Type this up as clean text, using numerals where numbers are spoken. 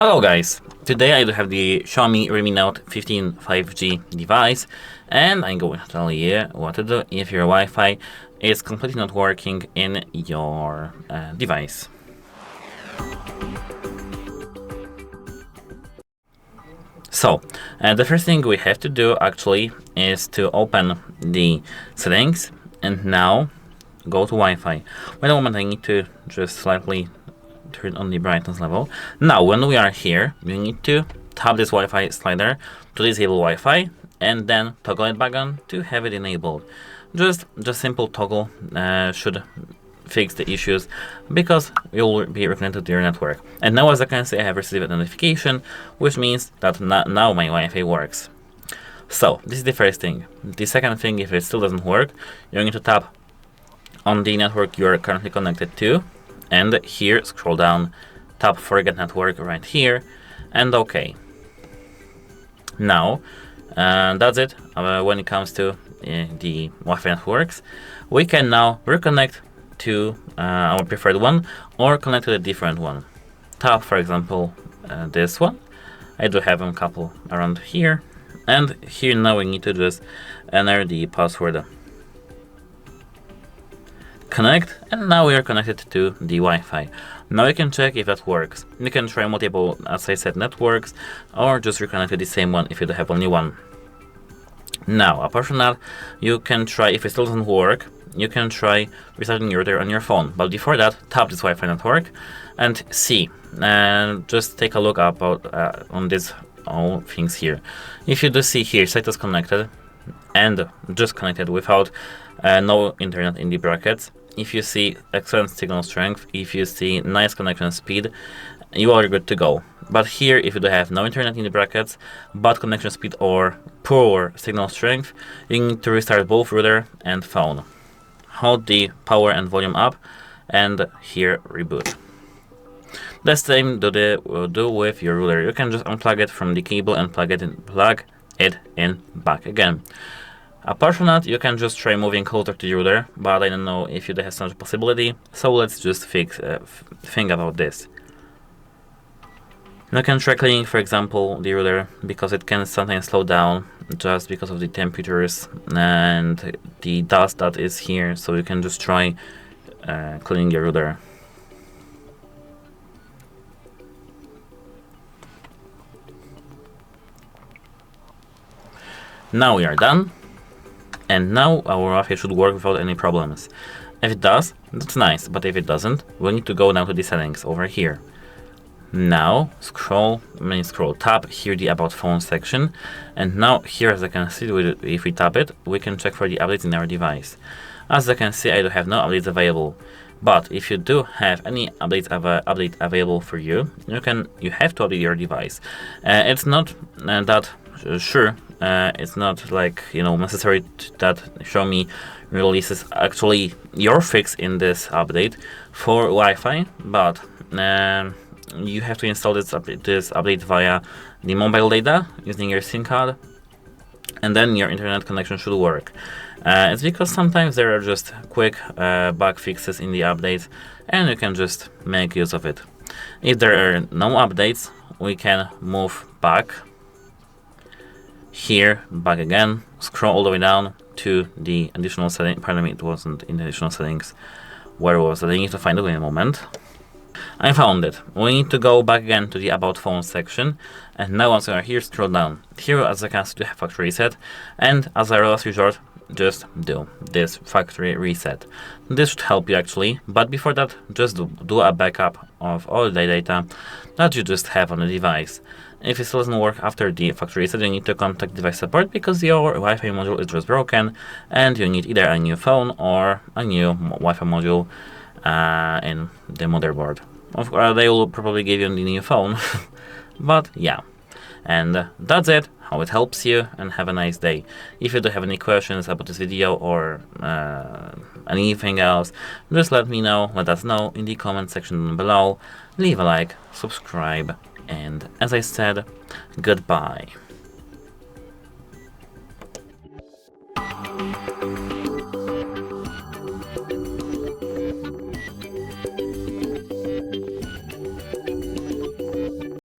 Hello guys, today I do have the Xiaomi REDMI Note 15 5G device, and I'm going to tell you what to do if your Wi-Fi is completely not working in your device. So, the first thing we have to do actually is to open the settings and now go to Wi-Fi. Wait a moment, I need to just slightly turn on the brightness level. Now, when we are here, we need to tap this Wi-Fi slider to disable Wi-Fi and then toggle it back on to have it enabled. Just simple toggle should fix the issues because you'll be reconnected to your network. And now, as I can see, I have received a notification, which means that now my Wi-Fi works. So this is the first thing. The second thing, if it still doesn't work, you need to tap on the network you are currently connected to, and here scroll down, tap forget network right here, and OK. Now that's it. When it comes to the Wi-Fi networks, we can now reconnect to our preferred one or connect to a different one. Tap, for example, this one. I do have a couple around here, and here now we need to just enter the password. Connect, and now we are connected to the Wi-Fi. Now you can check if that works. You can try multiple, as I said, networks, or just reconnect to the same one if you have only one. Now, apart from that, you can try, if it still doesn't work, you can try restarting your router on your phone. But before that, tap this Wi-Fi network and see, and just take a look about on these all things here. If you do see here, site is connected and just connected without no internet in the brackets. If you see excellent signal strength, if you see nice connection speed, you are good to go. But here, if you do have no internet in the brackets, but connection speed or poor signal strength, you need to restart both router and phone. Hold the power and volume up, and here reboot. The same do with your router. You can just unplug it from the cable and plug it in back again. Apart from that, you can just try moving closer to the router, but I don't know if you have such a possibility, so let's just think about this. You can try cleaning, for example, the router, because it can sometimes slow down just because of the temperatures and the dust that is here, so you can just try cleaning your router. Now we are done. And now our Wi-Fi should work without any problems. If it does, that's nice, but if it doesn't, we need to go down to the settings over here. Now tap here the About Phone section, and now here, as I can see, if we tap it, we can check for the updates in our device. As I can see, I do have no updates available. But if you do have any update available for you, you have to update your device. It's not that sure. It's not like necessary that Xiaomi releases actually your fix in this update for Wi-Fi, but you have to install this update via the mobile data using your SIM card, and then your internet connection should work. It's because sometimes there are just quick bug fixes in the updates, and you can just make use of it. If there are no updates, we can move back. Here, back again, scroll all the way down to the additional setting. Pardon me, it wasn't in the additional settings. Where was it? I need to find it in a moment. I found it. We need to go back again to the About Phone section, and now once we are here, scroll down. Here, as I can see, we have factory reset, and as a last resort, just do this factory reset. This should help you actually, but before that, just do a backup of all the data that you just have on the device. If it still doesn't work after the factory reset, you need to contact device support because your Wi-Fi module is just broken and you need either a new phone or a new Wi-Fi module in the motherboard. Of course, they will probably give you the new phone, but yeah. And that's it, how it helps you, and have a nice day. If you do have any questions about this video or anything else, just let us know in the comment section below. Leave a like, subscribe, and as I said, goodbye.